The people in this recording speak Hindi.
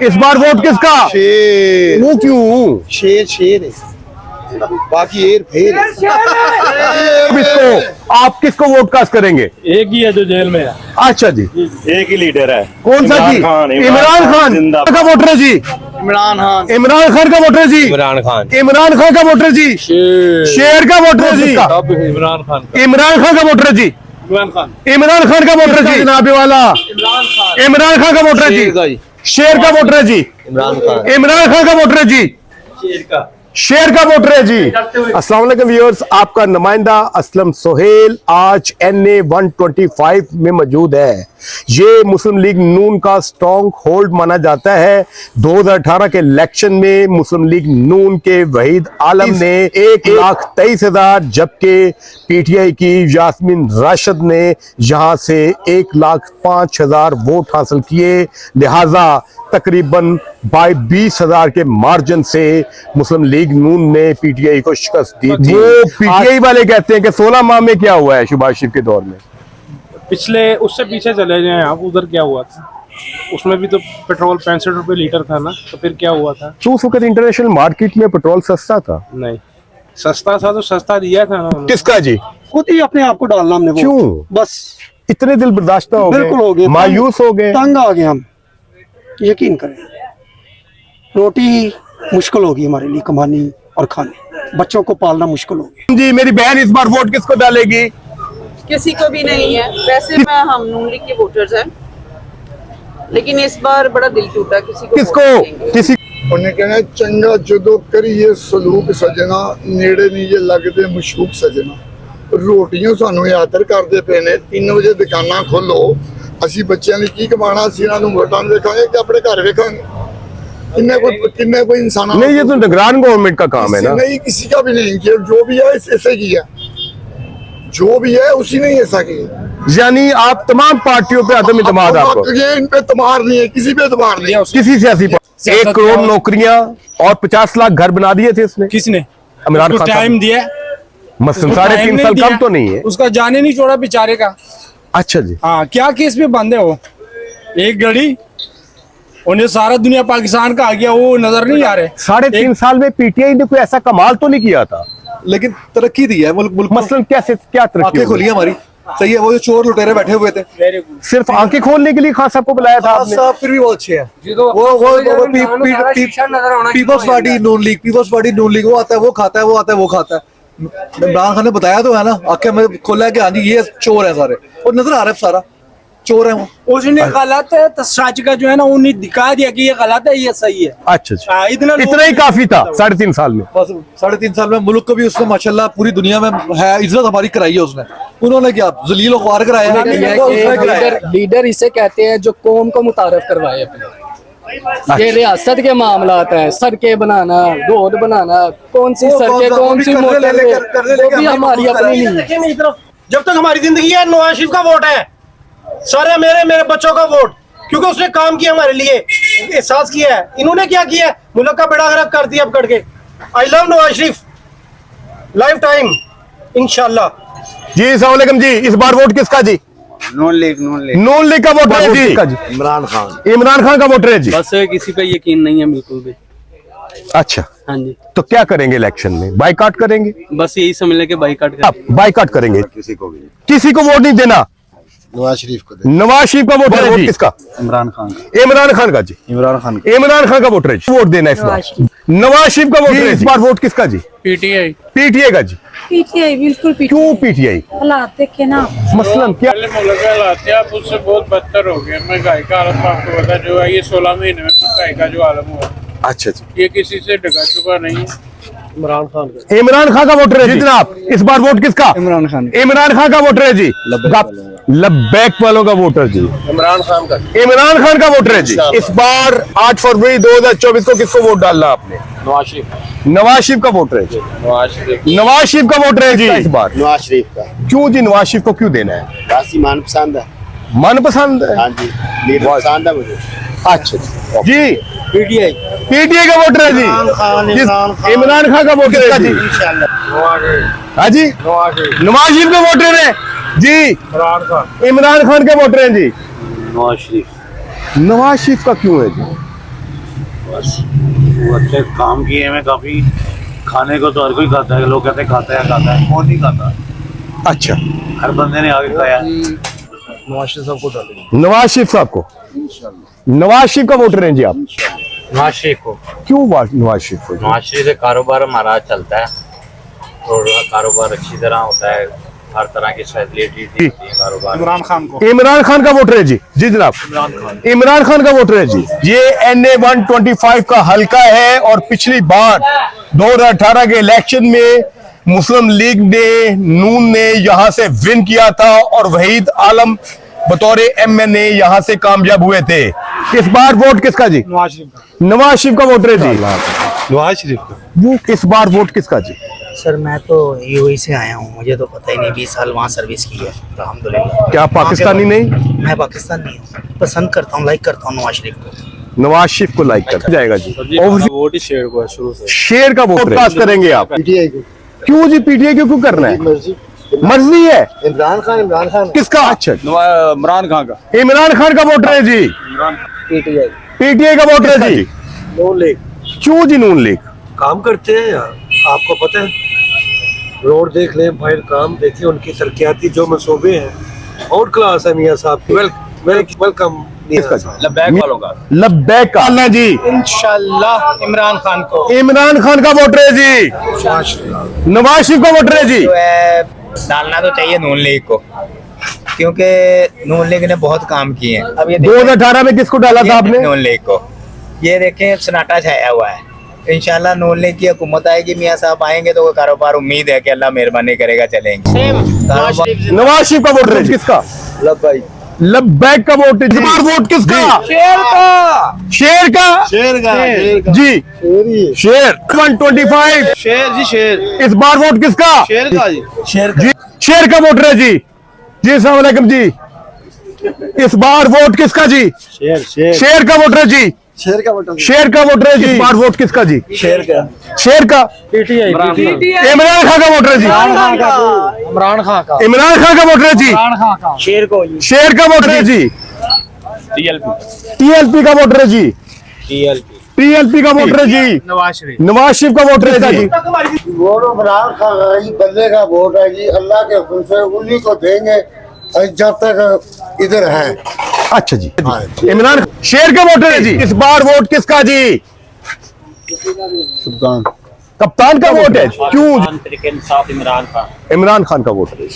इस बार वोट किसका? शेर। वो क्यों? शेर शेर है, बाकी एर फेर है। किसको आप किसको वोट कास्ट करेंगे? एक ही है जो जेल में है। अच्छा जी, एक ही लीडर है। कौन सा जी? इमरान खान का वोटर है जी। इमरान खान। इमरान खान का वोटर है जी। इमरान खान। इमरान खान का वोटर है जी। शेर का वोटर है जी। इमरान खान। इमरान खान का वोटर है जी। इमरान खान। इमरान खान का वोटर है जी। जनाब वाला इमरान खान का वोटर है जी। शेर का वोटर है जी। इमरान खान। इमरान खान का वोटर है जी। शेर का। शेर का वोटर है जी। अस्सलाम वालेकुम व्यूअर्स, आपका नुमाइंदा असलम सोहेल आज NA 125 में मौजूद है। ये मुस्लिम लीग नून का स्ट्रॉन्ग होल्ड माना जाता है। 2018 के इलेक्शन में मुस्लिम लीग नून के वहीद आलम ने 1,23,000 जबकि PTI की यास्मीन राशिद ने यहां से 1,05,000 वोट हासिल किए। लिहाजा तकरीबन 20,000 के मार्जिन से मुस्लिम लीग नून ने PTI को शिकस्त दी थी। वो PTI वाले कहते हैं कि 16 माह में क्या हुआ है शहबाज शरीफ के दौर में। पिछले उससे पीछे चले जाएं आप, उधर क्या हुआ था? उसमें भी तो पेट्रोल 65 रुपए लीटर था ना, तो फिर क्या हुआ था? तो उस वक्त इंटरनेशनल मार्केट में पेट्रोल सस्ता था। नहीं, सस्ता था तो सस्ता दिया था ना उन्होंने। किसका जी? खुद ही अपने आप को डालना हमने। क्यों? बस इतने दिल बर्दाश्त हो बिल्कुल हो गए, गए, मायूस हो गए, तंग आ गए हम। यकीन करें, रोटी मुश्किल होगी हमारे लिए कमानी और खानी, बच्चों को पालना मुश्किल होगी। जी मेरी बहन इस बार वोट किसको डालेगी? किसी को भी नहीं है। वैसे मैं हम नून लीग के वोटर्स हैं, लेकिन इस बार बड़ा दिल टूटा। किसी को किसको? वोट नहीं देंगे। किसी ਉਹਨੇ ਕਹਿਣਾ ਚੰਗਾ ਜਦੋਂ ਕਰੀਏ ਸਲੂਕ ਸਜਣਾ ਨੇੜੇ ਨਹੀਂ ਜੇ ਲੱਗਦੇ ਮਸ਼ੂਕ ਸਜਣਾ। ਰੋਟੀਆਂ ਸਾਨੂੰ ਯਾਦਰ ਕਰਦੇ ਪਏ ਨੇ। 3 ਵਜੇ ਦੁਕਾਨਾਂ ਖੋਲੋ, ਅਸੀਂ ਬੱਚਿਆਂ ਲਈ ਕੀ ਕਮਾਣਾ? ਅਸੀਂ ਇਹਨਾਂ ਨੂੰ ਵੋਟਾਂ ਵੇਖਾਂਗੇ ਕਿ ਆਪਣੇ ਘਰ ਵੇਖਾਂਗੇ? किन्ने कोई इंसान नहीं, ये तो निगरान गवर्नमेंट का काम है ना। नहीं, किसी का भी नहीं किया। जो भी है ऐसे किया, जो भी है उसी ने ऐसा किया। यानी आप तमाम पार्टियों पे अदम इत्मीनान आपको? ये इन पे एतबार नहीं है, किसी पे एतबार नहीं है। किसी सियासी 1 करोड़ नौकरियां और 50 लाख घर बना दिए थे इसने। किसने? इमरान उसको खान टाइम दिया? मसलन 3.5 साल कम तो नहीं है। उसका जाने नहीं छोड़ा बेचारे का। अच्छा जी, हाँ, क्या केस पे बंद है वो? एक घड़ी उन्हें सारा दुनिया पाकिस्तान का आ गया, वो नजर नहीं आ रहे। 3.5 साल में PTI ने कोई ऐसा कमाल तो नहीं किया था। लेकिन तरक्की दी है मुल्क को। मसलन कैसे, क्या तरक्की आंखें खुली हमारी। सही है, वो जो चोर लुटेरे बैठे हुए थे, सिर्फ आंखें खोलने के लिए खान साहब को बुलाया था आपने? साहब फिर भी बहुत अच्छे हैं। वो पीपल्स पार्टी नून लीग, पीपल्स पार्टी नून लीग, वो आता है वो खाता है, वो आता है वो खाता है। इमरान खान ने बताया तो है ना, आंखें में खोला है कि हाँ जी ये चोर है सारे, और नजर आ रहा है सारा चोर है वो। उसने गलत है तो सच का जो है ना, उन्हें दिखा दिया कि ये गलत है ये सही है। अच्छा अच्छा, इतना ही काफी था 3.5 साल में। बस 3.5 साल में मुल्क को भी उसने माशाल्लाह पूरी दुनिया में है इज्जत हमारी कराई है उसने। उन्होंने क्या जलील ख्वार कराया? लीडर इसे कहते हैं जो कौम को मुतारफ करवाए अपने। ये रियासत के मामलात है, सड़कें बनाना, रोड बनाना, कौन सी सड़कें, कौन सी मोटरवे, वो भी हमारी अपनी नहीं है। जब तक हमारी जिंदगी है, नवाज शरीफ का वोट है, सारे मेरे बच्चों का वोट, क्योंकि उसने काम किया हमारे लिए, एहसास किया है। इन्होंने क्या किया है? मुल्क का बेड़ा गर्क कर दिया अब करके। I love Nawaz Sharif, life time इंशाल्लाह। जी अस्सलाम वालेकुम जी, इस बार वोट किसका जी? नून लीग नून लीग का वोटर है जी। इमरान खान। इमरान खान का वोटर है जी। बस किसी पे यकीन नहीं है बिल्कुल भी। अच्छा, हाँ जी, तो क्या करेंगे इलेक्शन में? बाइकआउट करेंगे? बस यही समझ ले कि बाइकआउट आप बाइकआउट करेंगे? किसी को वोट नहीं देना? नवाज शरीफ को नवाज शरीफ का वोटर है जी। किसका? इमरान खान। इमरान खान का जी। इमरान खान। इमरान खान का वोटर है जी। वोट देना इस बार नवाज शरीफ का वोटर है। इस बार वोट किसका जी? PTI का जी। PTI बिल्कुल PTI। क्यों PTI? हालात देखे ना, मसलन क्या? मुल्क के हालात थे, अब उससे बहुत बदतर हो गए। महंगाई का हालत आपको पता जो है, ये 16 महीने में महंगाई का जो आलम हुआ, अच्छा जी, ये किसी से ढका छुपा नहीं है। इमरान खान का वोटर है जी। जनाब इस बार वोट किसका? इमरान खान। इमरान खान का वोटर है जी। लब्बैक वालों का वोटर जी। इमरान खान का। इमरान खान का वोटर है जी। इस बार 8 फरवरी 2024 को किसको वोट डालना आपने? नवाज शरीफ। नवाज शरीफ का वोटर है जी। नवाज शरीफ का वोटर है जी इस बार। नवाज शरीफ का। क्यों जी नवाज शरीफ को क्यों देना है? राशि मनपसंद है। मनपसंद है? हाँ जी, लीडर पसंद है मुझे। अच्छा जी, PTI PTI का वोटर है जी। इमरान खान का वोटर है जी। हाँ जी, नवाज शरीफ का वोटर है जी। इमरान खान के वोटर हैं जी। नवाज शरीफ। नवाज शरीफ का क्यों है जी? बस वो अच्छे काम किए हैं काफी। खाने को तो हर कोई खाता है, लोग कहते हैं खाता है कौन नहीं खाता। अच्छा, हर बंदे ने आगे खाया। नवाज शरीफ साहब को, नवाज शरीफ का वोटर हैं जी आप? नवाज शरीफ को। क्यों नवाज शरीफ को? नवाज शरीफ से कारोबार हमारा चलता है और कारोबार अच्छी तरह होता है, हर तरह की फैसिलिटी दी जाती है कारोबार। इमरान खान को। इमरान खान का वोटर है जी? जी जनाब, इमरान खान का वोटर है जी। ये NA 125 का हल्का है और पिछली बार 2018 के इलेक्शन में मुस्लिम लीग ने, नून ने यहां से विन किया था और वहीद आलम बतौर MNA यहां से कामयाब हुए थे। इस बार वोट किसका जी? नवाज शरीफ का। नवाज शरीफ का वोटर है जी। नवाज शरीफ का। वो इस बार वोट किसका जी? सर मैं तो यूएई से आया हूँ, मुझे तो पता ही नहीं, 20 साल वहाँ सर्विस की है अल्हम्दुलिल्लाह। क्या आप पाकिस्तानी नहीं? मैं पाकिस्तानी हूँ, पसंद करता हूँ, लाइक करता हूँ नवाज शरीफ को। नवाज शरीफ को लाइक कर जाएगा जी। वोट ही शेर को है शुरू से। शेर का वोट पास करेंगे आप? पीटीआई को। क्यों जी पीटीआई क्यों करना है? मर्जी है। इमरान खान किसका? अच्छा, इमरान खान का। इमरान खान का वोटर है जी। पीटीआई का वोटर है जी। नून लीग क्यों जी नून लीग? काम करते हैं यार, आपको पता है। रोड देख लें, बाहर काम देखें, उनकी तरक्याती जो मंसूबे हैं और क्लास है मियाँ साहब की। वेलकम किसका जी? लब्बैक वालों का। लब्बैक का अल्लाह जी। इंशाल्लाह इमरान खान को। इमरान खान का वोटर है जी। नवाज शरीफ का वोटर है जी। डालना तो चाहिए नून लीग को, क्योंकि नून लीग ने बहुत काम किए हैं। अब ये 2018 में किसको डाला था आपने? नून लीग को। ये देखें सन्नाटा छाया हुआ है। इंशाल्लाह नून लीग की हुकूमत आएगी, मियाँ साहब आएंगे तो वो कारोबार, उम्मीद है कि अल्लाह मेहरबानी करेगा, चलेंगे। नवाज शरीफ का वोटर है किसका? लब्बैक का वोट है जी। इस बार वोट किसका? शेर का जी। शेर 125। शेर इस बार वोट किसका? शेर का वोटर है जी। जी अस्सलाम वालेकुम जी। इस बार वोट किसका जी? शेर का वोटर है जी। शेर का वोटर है जी। इस बार वोट किसका जी? शेर का। इमरान खान का वोटर है जी। इमरान खान का। इमरान खान का वोटर है जी। शेर का वोटर है जी। TLP का वोटर है जी। TLP का वोटर है जी। नवाज शरीफ। नवाज शरीफ का वोटर है जी। वोट इमरान खान बंदे का वोट है जी। अल्लाह के हुक्म से उन्हीं को देंगे जब तक इधर है। अच्छा जी। इमरान शेर का वोटर है जी। इस बार वोट किसका जी? कप्तान का वोट है। क्यों? तरीके इंसाफ इमरान खान। इमरान खान का वोटर है।